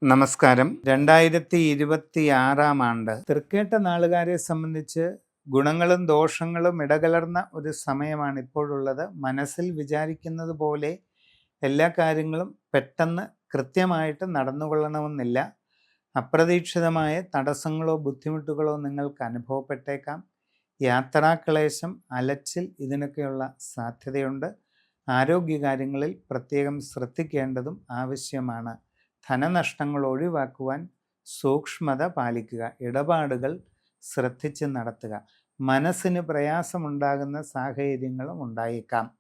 നമസ്കാരം. 2026 ആണ്ട് തൃക്കേട്ട നാളുകാരെ സംബന്ധിച്ച് ഗുണങ്ങളും ദോഷങ്ങളും ഇടകലർന്ന ഒരു സമയമാണ് ഇപ്പോഴുള്ളത്. മനസ്സിൽ വിചാരിക്കുന്നത് പോലെ എല്ലാ കാര്യങ്ങളും പെട്ടെന്ന് കൃത്യമായിട്ട് നടന്നുകൊള്ളണമെന്നില്ല. അപ്രതീക്ഷിതമായ തടസ്സങ്ങളോ ബുദ്ധിമുട്ടുകളോ നിങ്ങൾക്ക് അനുഭവപ്പെട്ടേക്കാം. യാത്രാക്ലേശം, അലച്ചിൽ ഇതിനൊക്കെയുള്ള സാധ്യതയുണ്ട്. ആരോഗ്യകാര്യങ്ങളിൽ പ്രത്യേകം ശ്രദ്ധിക്കേണ്ടതും ആവശ്യമാണ്. ധനനഷ്ടങ്ങൾ ഒഴിവാക്കുവാൻ സൂക്ഷ്മത പാലിക്കുക. ഇടപാടുകൾ ശ്രദ്ധിച്ച് നടത്തുക. മനസ്സിന് പ്രയാസമുണ്ടാകുന്ന സാഹചര്യങ്ങളും ഉണ്ടായേക്കാം.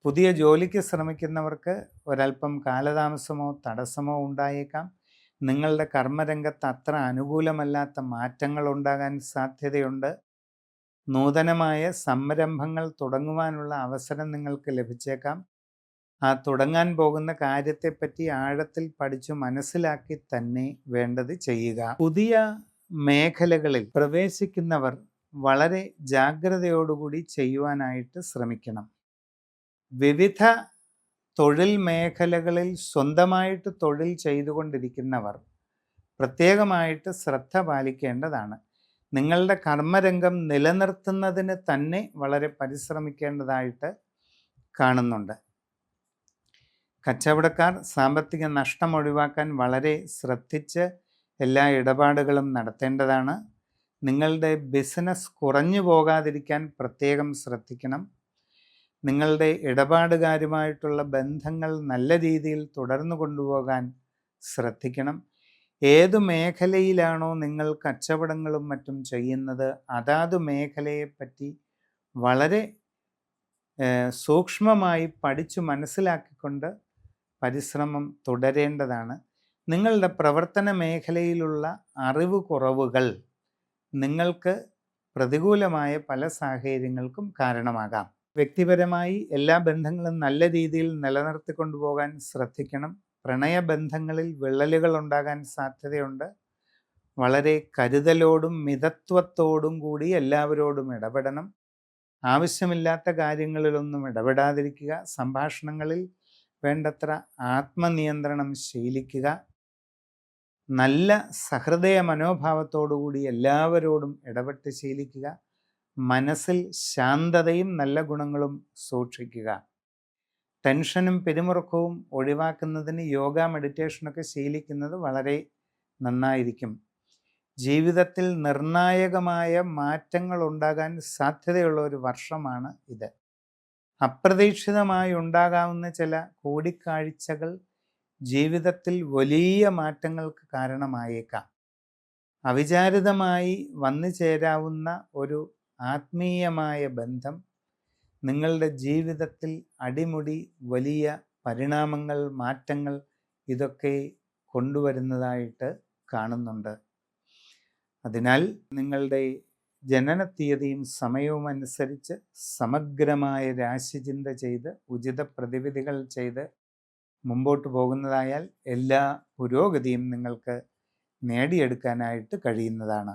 പുതിയ ജോലിക്ക് ശ്രമിക്കുന്നവർക്ക് ഒരല്പം കാലതാമസമോ തടസ്സമോ ഉണ്ടായേക്കാം. നിങ്ങളുടെ കർമ്മരംഗത്ത് അത്ര അനുകൂലമല്ലാത്ത മാറ്റങ്ങൾ ഉണ്ടാകാൻ സാധ്യതയുണ്ട്. നൂതനമായ സംരംഭങ്ങൾ തുടങ്ങുവാനുള്ള അവസരം നിങ്ങൾക്ക് ലഭിച്ചേക്കാം. ആ തുടങ്ങാൻ പോകുന്ന കാര്യത്തെപ്പറ്റി ആഴത്തിൽ പഠിച്ചു മനസ്സിലാക്കി തന്നെ വേണ്ടത് ചെയ്യുക. പുതിയ മേഖലകളിൽ പ്രവേശിക്കുന്നവർ വളരെ ജാഗ്രതയോടുകൂടി ചെയ്യുവാനായിട്ട് ശ്രമിക്കണം. വിവിധ തൊഴിൽ മേഖലകളിൽ സ്വന്തമായിട്ട് തൊഴിൽ ചെയ്തുകൊണ്ടിരിക്കുന്നവർ പ്രത്യേകമായിട്ട് ശ്രദ്ധ പാലിക്കേണ്ടതാണ്. നിങ്ങളുടെ കർമ്മരംഗം നിലനിർത്തുന്നതിന് തന്നെ വളരെ പരിശ്രമിക്കേണ്ടതായിട്ട് കാണുന്നുണ്ട്. കച്ചവടക്കാർ സാമ്പത്തിക നഷ്ടം ഒഴിവാക്കാൻ വളരെ ശ്രദ്ധിച്ച് എല്ലാ ഇടപാടുകളും നടത്തേണ്ടതാണ്. നിങ്ങളുടെ ബിസിനസ് കുറഞ്ഞു പോകാതിരിക്കാൻ പ്രത്യേകം ശ്രദ്ധിക്കണം. നിങ്ങളുടെ ഇടപാടുകാരുമായിട്ടുള്ള ബന്ധങ്ങൾ നല്ല രീതിയിൽ തുടർന്നു കൊണ്ടുപോകാൻ ശ്രദ്ധിക്കണം. ഏതു മേഖലയിലാണോ നിങ്ങൾ കച്ചവടങ്ങളും മറ്റും ചെയ്യുന്നത്, അതാത് മേഖലയെപ്പറ്റി വളരെ സൂക്ഷ്മമായി പഠിച്ചു മനസ്സിലാക്കിക്കൊണ്ട് പരിശ്രമം തുടരേണ്ടതാണ്. നിങ്ങളുടെ പ്രവർത്തന മേഖലയിലുള്ള അറിവ് കുറവുകൾ നിങ്ങൾക്ക് പ്രതികൂലമായ പല സാഹചര്യങ്ങൾക്കും കാരണമാകാം. വ്യക്തിപരമായി എല്ലാ ബന്ധങ്ങളും നല്ല രീതിയിൽ നിലനിർത്തിക്കൊണ്ടുപോകാൻ ശ്രദ്ധിക്കണം. പ്രണയബന്ധങ്ങളിൽ വിള്ളലുകൾ ഉണ്ടാകാൻ സാധ്യതയുണ്ട്. വളരെ കരുതലോടും മിതത്വത്തോടും കൂടി എല്ലാവരോടും ഇടപെടണം. ആവശ്യമില്ലാത്ത കാര്യങ്ങളിലൊന്നും ഇടപെടാതിരിക്കുക. സംഭാഷണങ്ങളിൽ വേണ്ടത്ര ആത്മനിയന്ത്രണം ശീലിക്കുക. നല്ല സഹൃദയ മനോഭാവത്തോടുകൂടി എല്ലാവരോടും ഇടപെട്ട് ശീലിക്കുക. മനസ്സിൽ ശാന്തതയും നല്ല ഗുണങ്ങളും സൂക്ഷിക്കുക. ടെൻഷനും പിരിമുറുക്കവും ഒഴിവാക്കുന്നതിന് യോഗ, മെഡിറ്റേഷനൊക്കെ ശീലിക്കുന്നത് വളരെ നന്നായിരിക്കും. ജീവിതത്തിൽ നിർണായകമായ മാറ്റങ്ങൾ ഉണ്ടാകാൻ സാധ്യതയുള്ള ഒരു വർഷമാണ് ഇത്. അപ്രതീക്ഷിതമായി ഉണ്ടാകാവുന്ന ചില കൂടിക്കാഴ്ചകൾ ജീവിതത്തിൽ വലിയ മാറ്റങ്ങൾക്ക് കാരണമായേക്കാം. അവിചാരിതമായി വന്നു ചേരാവുന്ന ഒരു ആത്മീയമായ ബന്ധം നിങ്ങളുടെ ജീവിതത്തിൽ അടിമുടി വലിയ പരിണാമങ്ങൾ, മാറ്റങ്ങൾ ഇതൊക്കെ കൊണ്ടുവരുന്നതായിട്ട് കാണുന്നുണ്ട്. അതിനാൽ നിങ്ങളുടെ ജനനത്തീയതിയും സമയവും അനുസരിച്ച് സമഗ്രമായ രാശിചിന്ത ചെയ്ത് ഉചിത പ്രതിവിധികൾ ചെയ്ത് മുമ്പോട്ട് പോകുന്നതായാൽ എല്ലാ പുരോഗതിയും നിങ്ങൾക്ക് നേടിയെടുക്കാനായിട്ട് കഴിയുന്നതാണ്.